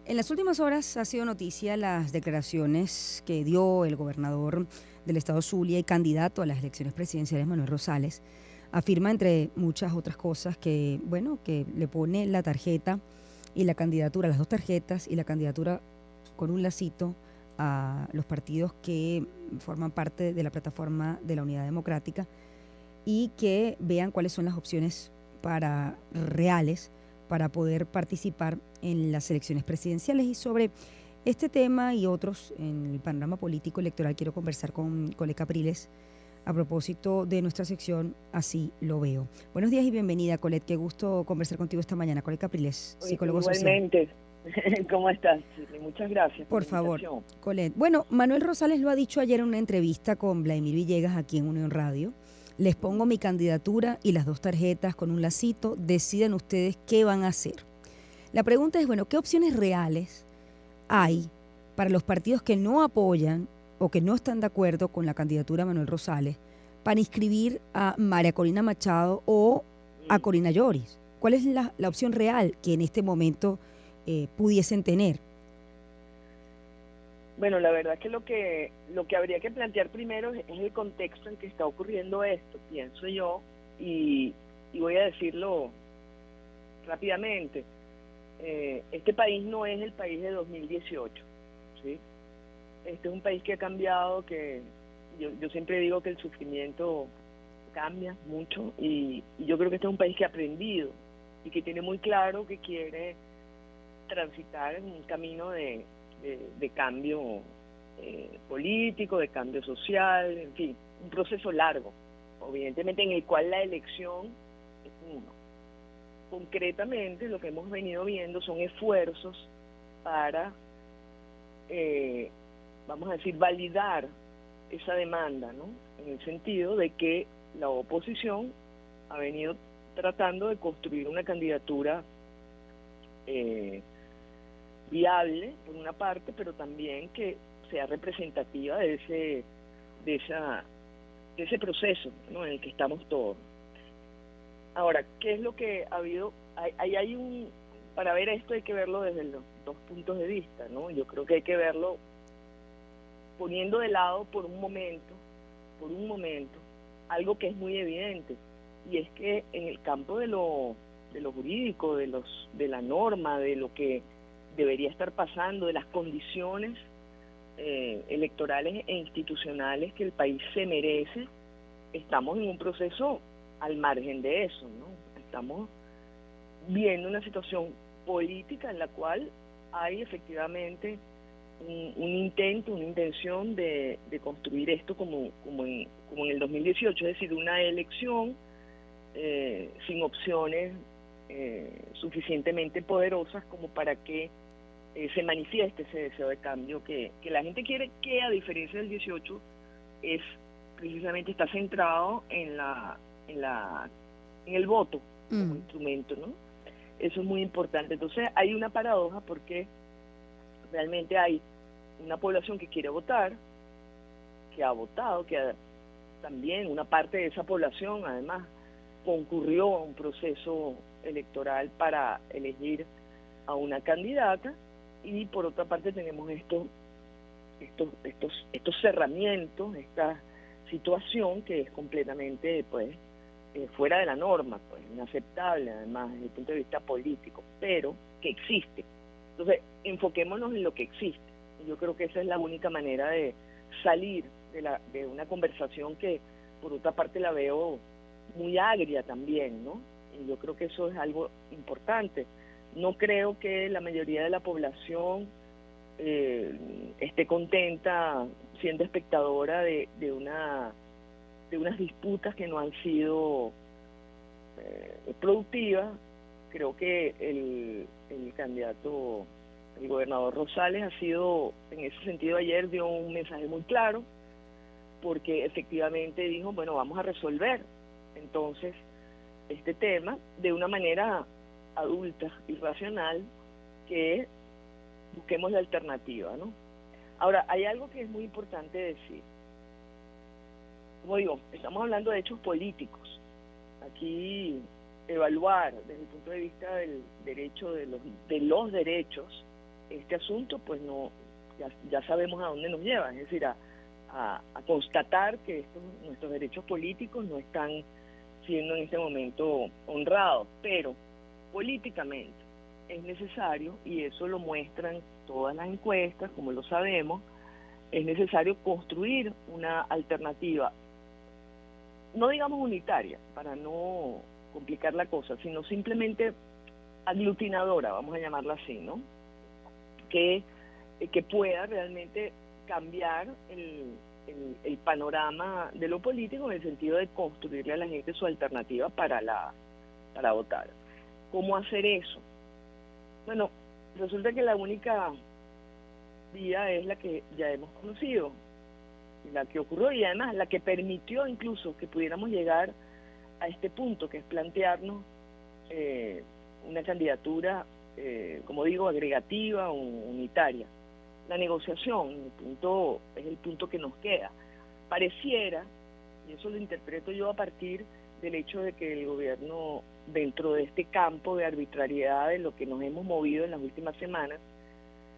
En las últimas horas ha sido noticia las declaraciones que dio el gobernador del estado Zulia y candidato a las elecciones presidenciales, Manuel Rosales. Afirma, entre muchas otras cosas, que, bueno, que le pone la tarjeta y la candidatura, las dos tarjetas y la candidatura con un lacito a los partidos que forman parte de la plataforma de la Unidad Democrática y que vean cuáles son las opciones reales para poder participar en las elecciones presidenciales. Y sobre este tema y otros en el panorama político electoral quiero conversar con Colette Capriles a propósito de nuestra sección Así lo veo. Buenos días y bienvenida, Colette. Qué gusto conversar contigo esta mañana. Colette Capriles, psicólogo social. Igualmente. ¿Cómo estás, Shirley? Muchas gracias por la invitación. Colette. Bueno, Manuel Rosales lo ha dicho ayer en una entrevista con Vladimir Villegas aquí en Unión Radio. Les pongo mi candidatura y las dos tarjetas con un lacito. Deciden ustedes qué van a hacer. La pregunta es, bueno, ¿qué opciones reales hay para los partidos que no apoyan o que no están de acuerdo con la candidatura de Manuel Rosales para inscribir a María Corina Machado o a Corina Lloris? ¿Cuál es la opción real que en este momento pudiesen tener? Bueno, la verdad que lo que habría que plantear primero es el contexto en que está ocurriendo esto, pienso yo, y voy a decirlo rápidamente. Este país no es el país de 2018, ¿sí? Este es un país que ha cambiado, que yo siempre digo que el sufrimiento cambia mucho, y yo creo que este es un país que ha aprendido y que tiene muy claro que quiere transitar en un camino de cambio político, de cambio social, en fin, un proceso largo, evidentemente, en el cual la elección es uno. Concretamente, lo que hemos venido viendo son esfuerzos para, vamos a decir, validar esa demanda, ¿no? En el sentido de que la oposición ha venido tratando de construir una candidatura viable, por una parte, pero también que sea representativa de ese proceso, ¿no?, en el que estamos todos. Ahora, ¿qué es lo que ha habido? Para ver esto hay que verlo desde los dos puntos de vista, ¿no? Yo creo que hay que verlo poniendo de lado por un momento, algo que es muy evidente, y es que en el campo de lo jurídico, de la norma, de lo que debería estar pasando, de las condiciones electorales e institucionales que el país se merece, estamos en un proceso al margen de eso, ¿no? Estamos viendo una situación política en la cual hay efectivamente un intento, una intención de construir esto como en el 2018, es decir, una elección sin opciones suficientemente poderosas como para que se manifieste ese deseo de cambio que la gente quiere, que a diferencia del 18 es precisamente está centrado en el voto como instrumento, ¿no? Eso es muy importante. Entonces hay una paradoja porque realmente hay una población que quiere votar, que ha votado, también una parte de esa población además concurrió a un proceso electoral para elegir a una candidata, y por otra parte tenemos estos cerramientos, esta situación que es completamente fuera de la norma, pues inaceptable además desde el punto de vista político, pero que existe. Entonces, enfoquémonos en lo que existe. Yo creo que esa es la única manera de salir de una conversación que por otra parte la veo muy agria también, ¿no? Y yo creo que eso es algo importante. No creo que la mayoría de la población esté contenta siendo espectadora de unas disputas que no han sido productivas. Creo que el candidato, el gobernador Rosales, ha sido, en ese sentido, ayer dio un mensaje muy claro, porque efectivamente dijo, bueno, vamos a resolver entonces este tema de una manera adulta y racional, que busquemos la alternativa, ¿no? Ahora, hay algo que es muy importante decir. Como digo, estamos hablando de hechos políticos. Aquí evaluar desde el punto de vista del derecho, de los derechos, este asunto, pues no, ya sabemos a dónde nos lleva, es decir, a constatar que nuestros derechos políticos no están siendo en este momento honrados, pero políticamente es necesario, y eso lo muestran todas las encuestas, como lo sabemos, es necesario construir una alternativa, no digamos unitaria, para no complicar la cosa, sino simplemente aglutinadora, vamos a llamarla así, ¿no? Que pueda realmente cambiar el panorama de lo político en el sentido de construirle a la gente su alternativa para votar. ¿Cómo hacer eso? Bueno, resulta que la única vía es la que ya hemos conocido, la que ocurrió y además la que permitió incluso que pudiéramos llegar a este punto, que es plantearnos una candidatura, como digo, agregativa o unitaria. La negociación es el punto que nos queda. Pareciera, y eso lo interpreto yo a partir del hecho de que el gobierno, dentro de este campo de arbitrariedad de lo que nos hemos movido en las últimas semanas,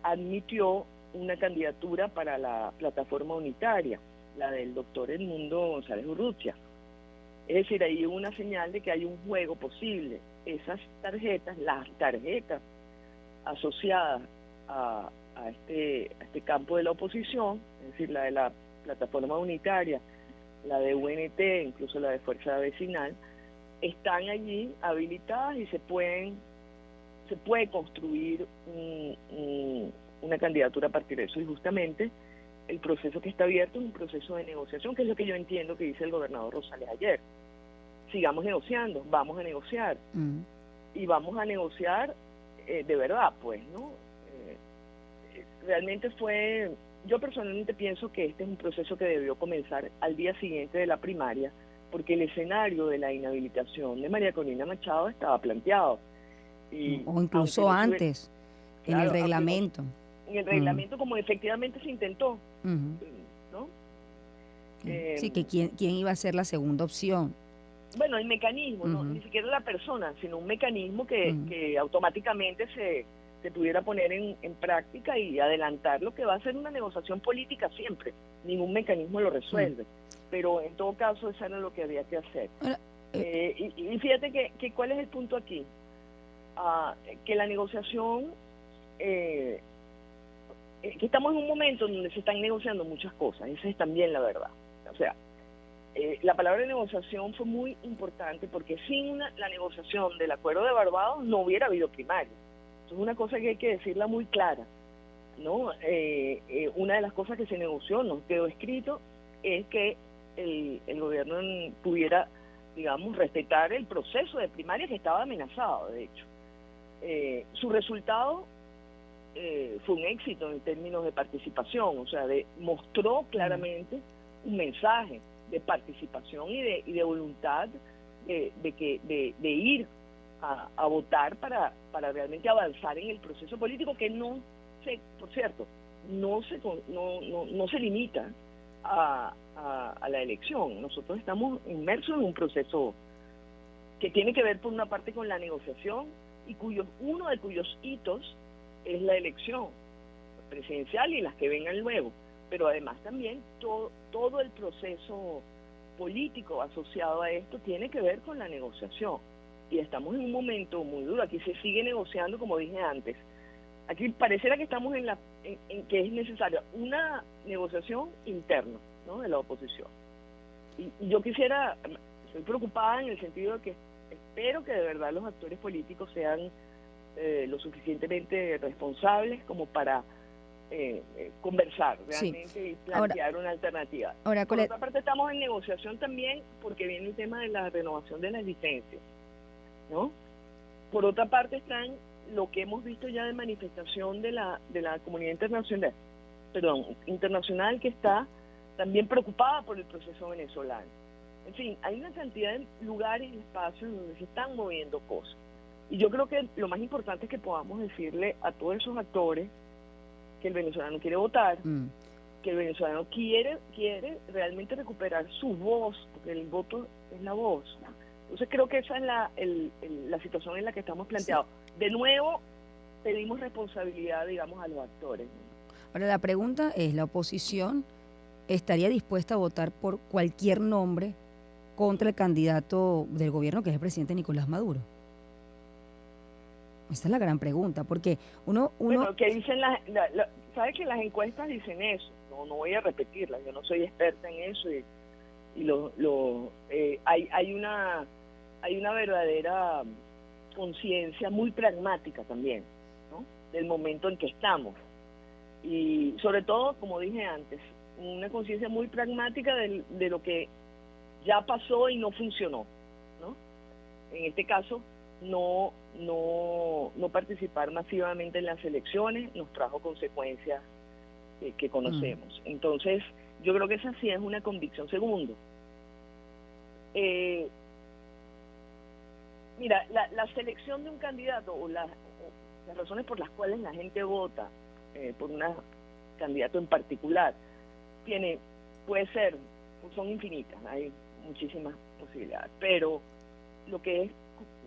admitió una candidatura para la plataforma unitaria, la del doctor Edmundo González Urrutia. Es decir, hay una señal de que hay un juego posible. Esas tarjetas, las tarjetas asociadas a este campo de la oposición, es decir, la de la plataforma unitaria, la de UNT, incluso la de Fuerza Vecinal, están allí habilitadas y se puede construir una candidatura a partir de eso. Y justamente el proceso que está abierto es un proceso de negociación, que es lo que yo entiendo que dice el gobernador Rosales ayer. Sigamos negociando, vamos a negociar. Y vamos a negociar de verdad, pues, ¿no? Realmente yo personalmente pienso que este es un proceso que debió comenzar al día siguiente de la primaria, porque el escenario de la inhabilitación de María Corina Machado estaba planteado. O incluso antes, claro, en el reglamento. En el reglamento, como efectivamente se intentó, ¿no? Sí, que quién iba a ser la segunda opción. Bueno, el mecanismo, no, ni siquiera la persona, sino un mecanismo que automáticamente se pudiera poner en práctica y adelantar lo que va a ser una negociación política siempre. Ningún mecanismo lo resuelve. Pero en todo caso, eso era lo que había que hacer. Y fíjate que ¿cuál es el punto aquí? Que la negociación, que estamos en un momento donde se están negociando muchas cosas, esa es también la verdad. O sea, la palabra negociación fue muy importante porque sin la negociación del acuerdo de Barbados no hubiera habido primaria. Es una cosa que hay que decirla muy clara, ¿no? Una de las cosas que se negoció, no quedó escrito, es que el gobierno pudiera, digamos, respetar el proceso de primaria que estaba amenazado, de hecho. Su resultado fue un éxito en términos de participación, o sea, mostró claramente un mensaje de participación y de voluntad de ir a votar para realmente avanzar en el proceso político, que por cierto, no se limita a la elección. Nosotros estamos inmersos en un proceso que tiene que ver por una parte con la negociación y uno de cuyos hitos es la elección presidencial y las que vengan luego, pero además también todo el proceso político asociado a esto tiene que ver con la negociación. Y estamos en un momento muy duro, aquí se sigue negociando, como dije antes. Aquí pareciera que estamos en que es necesaria una negociación interna, ¿no?, de la oposición. Y yo estoy preocupada en el sentido de que espero que de verdad los actores políticos sean lo suficientemente responsables como para conversar realmente y plantear una alternativa. Por otra parte, estamos en negociación también porque viene el tema de la renovación de las licencias, ¿no? Por otra parte están lo que hemos visto ya de manifestación de la comunidad internacional que está también preocupada por el proceso venezolano. En fin, hay una cantidad de lugares y espacios donde se están moviendo cosas. Y yo creo que lo más importante es que podamos decirle a todos esos actores que el venezolano quiere votar, que el venezolano quiere realmente recuperar su voz, porque el voto es la voz. Entonces creo que esa es la situación en la que estamos planteados. Sí. De nuevo, pedimos responsabilidad, digamos, a los actores, ¿no? Ahora la pregunta es, ¿la oposición estaría dispuesta a votar por cualquier nombre contra el candidato del gobierno, que es el presidente Nicolás Maduro? Esa es la gran pregunta, porque uno Bueno, que dicen ¿sabes que las encuestas dicen eso? No voy a repetirlas, yo no soy experta en eso y hay una verdadera conciencia muy pragmática también, ¿no? Del momento en que estamos. Y sobre todo, como dije antes, una conciencia muy pragmática de lo que ya pasó y no funcionó, ¿no? En este caso, no participar masivamente en las elecciones nos trajo consecuencias que conocemos. Entonces, yo creo que esa sí es una convicción. Segundo, mira, la selección de un candidato o las razones por las cuales la gente vota por un candidato en particular son infinitas, hay muchísimas posibilidades, pero lo que es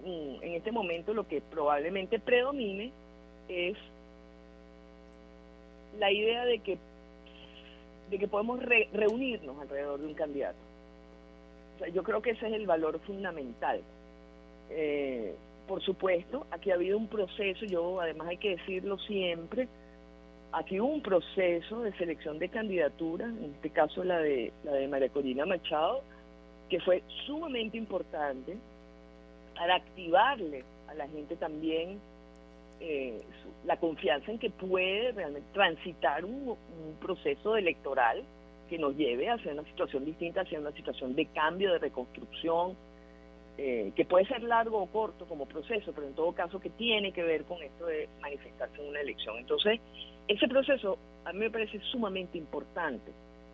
en este momento lo que probablemente predomine es la idea de que podemos reunirnos alrededor de un candidato. O sea, yo creo que ese es el valor fundamental. Por supuesto, aquí ha habido un proceso, además hay que decirlo siempre, aquí hubo un proceso de selección de candidaturas, en este caso la de María Corina Machado, que fue sumamente importante para activarle a la gente también la confianza en que puede realmente transitar un proceso electoral que nos lleve hacia una situación distinta, hacia una situación de cambio, de reconstrucción, que puede ser largo o corto como proceso, pero en todo caso que tiene que ver con esto de manifestarse en una elección. Entonces, ese proceso a mí me parece sumamente importante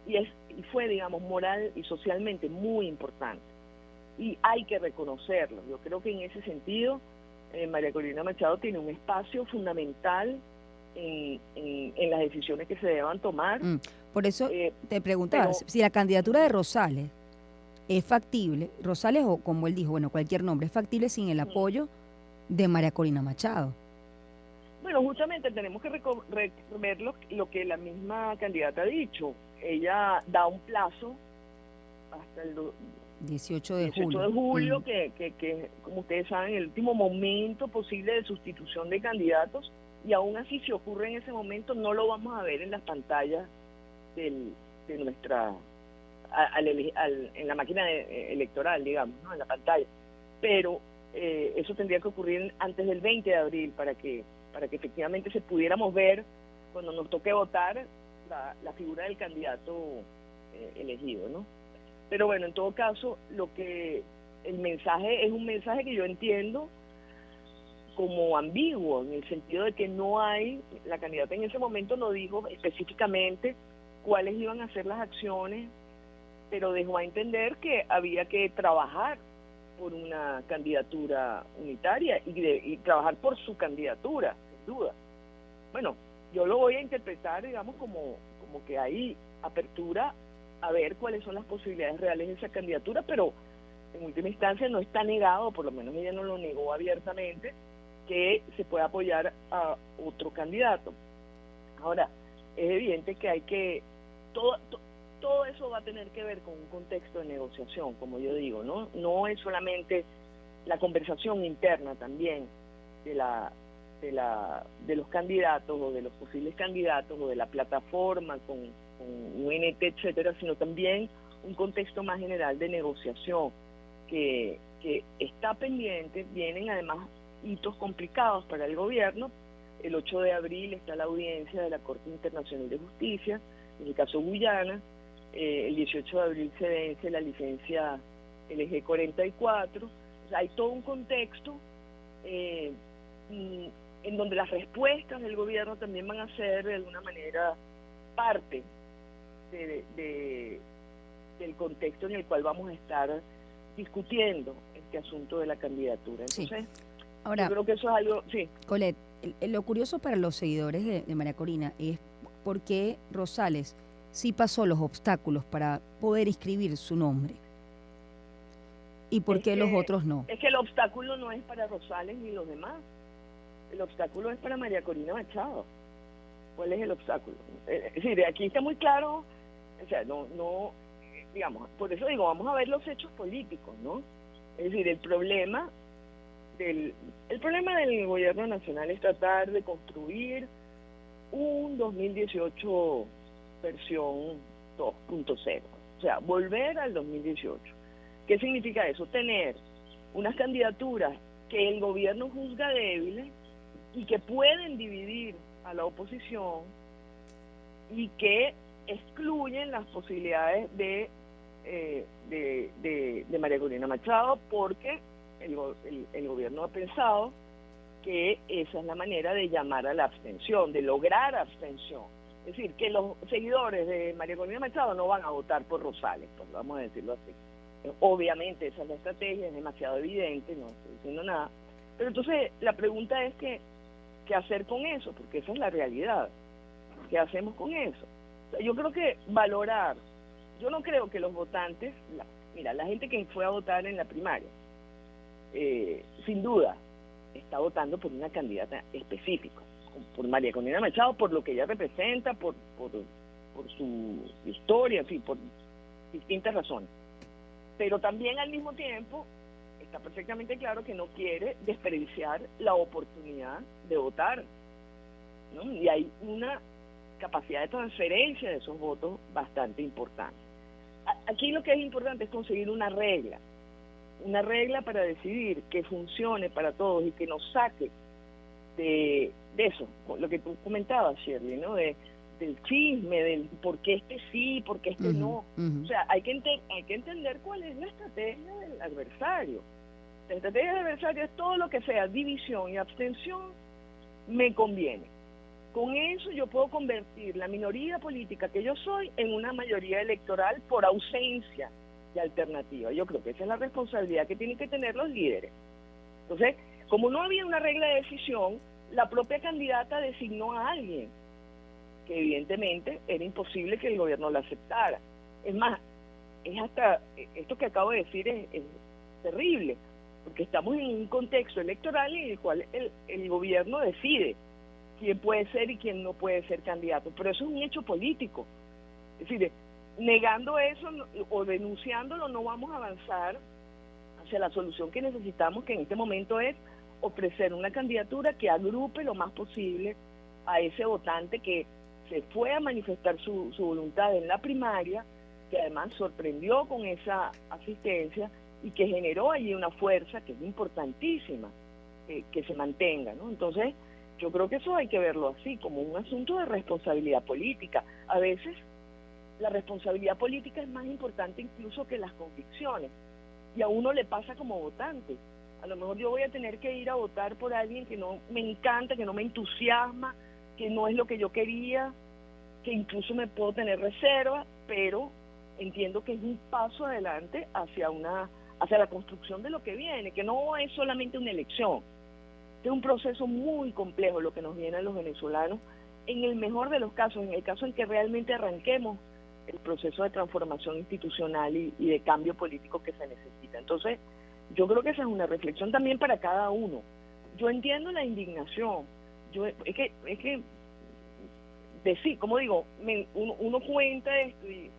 y fue, digamos, moral y socialmente muy importante. Y hay que reconocerlo. Yo creo que en ese sentido María Corina Machado tiene un espacio fundamental en las decisiones que se deban tomar. Por eso te preguntaba, si la candidatura de Rosales es factible, Rosales o como él dijo, bueno, cualquier nombre, es factible sin el apoyo de María Corina Machado. Bueno, justamente tenemos que ver lo que la misma candidata ha dicho. Ella da un plazo hasta el 18 de julio, que como ustedes saben, el último momento posible de sustitución de candidatos, y aún así si ocurre en ese momento no lo vamos a ver en las pantallas de nuestra en la máquina electoral, digamos, ¿no? En la pantalla, pero eso tendría que ocurrir antes del 20 de abril para que efectivamente se pudiéramos ver cuando nos toque votar la figura del candidato elegido, ¿no? Pero bueno, en todo caso, el mensaje es un mensaje que yo entiendo como ambiguo, en el sentido de que la candidata en ese momento no dijo específicamente cuáles iban a ser las acciones, pero dejó a entender que había que trabajar por una candidatura unitaria y trabajar por su candidatura, sin duda. Bueno, yo lo voy a interpretar, digamos, como que hay apertura a ver cuáles son las posibilidades reales de esa candidatura, pero en última instancia no está negado, por lo menos ella no lo negó abiertamente, que se pueda apoyar a otro candidato. Ahora, es evidente que todo eso va a tener que ver con un contexto de negociación, como yo digo, ¿no? No es solamente la conversación interna también de los candidatos o de los posibles candidatos o de la plataforma con UNT, etcétera, sino también un contexto más general de negociación que está pendiente. Vienen además hitos complicados para el gobierno. El 8 de abril está la audiencia de la Corte Internacional de Justicia, en el caso Guyana. El 18 de abril se vence la licencia LG 44. O sea, hay todo un contexto en donde las respuestas del gobierno también van a ser de alguna manera parte del contexto en el cual vamos a estar discutiendo este asunto de la candidatura. Entonces, ahora, yo creo que eso es algo... Sí. Colette, lo curioso para los seguidores de María Corina es por qué Rosales sí pasó los obstáculos para poder inscribir su nombre y por qué los otros no. Es que el obstáculo no es para Rosales ni los demás. El obstáculo es para María Corina Machado. ¿Cuál es el obstáculo? Es decir, aquí está muy claro, o sea, digamos, por eso digo, vamos a ver los hechos políticos, ¿no? Es decir, el problema del gobierno nacional es tratar de construir un 2018 versión 2.0, o sea, volver al 2018. ¿Qué significa eso? Tener unas candidaturas que el gobierno juzga débiles y que pueden dividir a la oposición y que excluyen las posibilidades de María Corina Machado, porque el gobierno ha pensado que esa es la manera de llamar a la abstención, de lograr abstención. Es decir, que los seguidores de María Corina Machado no van a votar por Rosales, pues vamos a decirlo así. Obviamente esa es la estrategia, es demasiado evidente, no estoy diciendo nada. Pero entonces la pregunta es ¿qué hacer con eso? Porque esa es la realidad. ¿Qué hacemos con eso? O sea, yo creo que valorar, yo no creo que los votantes, la gente que fue a votar en la primaria, sin duda, está votando por una candidata específica, por María Corina Machado, por lo que ella representa, por su historia, en fin, por distintas razones. Pero también al mismo tiempo está perfectamente claro que no quiere desperdiciar la oportunidad de votar, ¿no? Y hay una capacidad de transferencia de esos votos bastante importante. Aquí lo que es importante es conseguir una regla para decidir que funcione para todos y que nos saque de eso, lo que tú comentabas, Shirley, ¿no? Del chisme, del por qué este sí, por qué este no. O sea, hay que entender cuál es la estrategia del adversario. La estrategia del adversario es todo lo que sea división y abstención, me conviene. Con eso yo puedo convertir la minoría política que yo soy en una mayoría electoral por ausencia de alternativa. Yo creo que esa es la responsabilidad que tienen que tener los líderes. Entonces, como no había una regla de decisión, la propia candidata designó a alguien que evidentemente era imposible que el gobierno la aceptara. Es más, esto que acabo de decir es terrible, porque estamos en un contexto electoral en el cual el gobierno decide quién puede ser y quién no puede ser candidato, pero eso es un hecho político. Es decir, negando eso o denunciándolo no vamos a avanzar hacia la solución que necesitamos, que en este momento es ofrecer una candidatura que agrupe lo más posible a ese votante que se fue a manifestar su voluntad en la primaria, que además sorprendió con esa asistencia y que generó allí una fuerza que es importantísima que se mantenga, ¿no? Entonces, yo creo que eso hay que verlo así, como un asunto de responsabilidad política. A veces la responsabilidad política es más importante incluso que las convicciones, y a uno le pasa como votante. A lo mejor yo voy a tener que ir a votar por alguien que no me encanta, que no me entusiasma, que no es lo que yo quería, que incluso me puedo tener reserva, pero entiendo que es un paso adelante hacia la construcción de lo que viene, que no es solamente una elección. Es un proceso muy complejo lo que nos viene a los venezolanos, en el mejor de los casos, en el caso en que realmente arranquemos el proceso de transformación institucional y de cambio político que se necesita. Entonces, yo creo que esa es una reflexión también para cada uno. Yo entiendo la indignación. Es que decir, como digo, uno cuenta esto y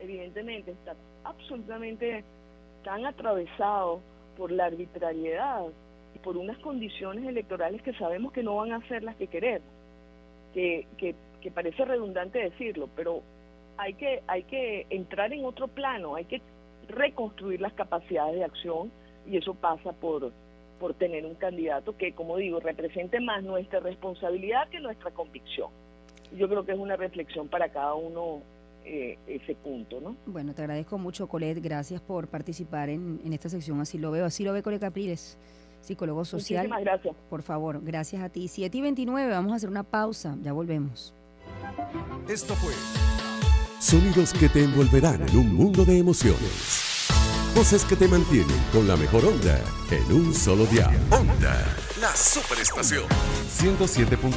evidentemente está absolutamente tan atravesado por la arbitrariedad y por unas condiciones electorales que sabemos que no van a ser las que queremos, que parece redundante decirlo, pero hay que entrar en otro plano, hay que reconstruir las capacidades de acción, y eso pasa por tener un candidato que, como digo, represente más nuestra responsabilidad que nuestra convicción. Yo creo que es una reflexión para cada uno ese punto, ¿no? Bueno, te agradezco mucho, Colette, gracias por participar en esta sección. Así lo ve Colette Capriles, psicólogo social. Muchísimas gracias. Por favor, gracias a ti. 7:29, vamos a hacer una pausa, ya volvemos. Esto fue Sonidos que te envolverán en un mundo de emociones. Voces que te mantienen con la mejor onda en un solo dial. Onda, la superestación. 107.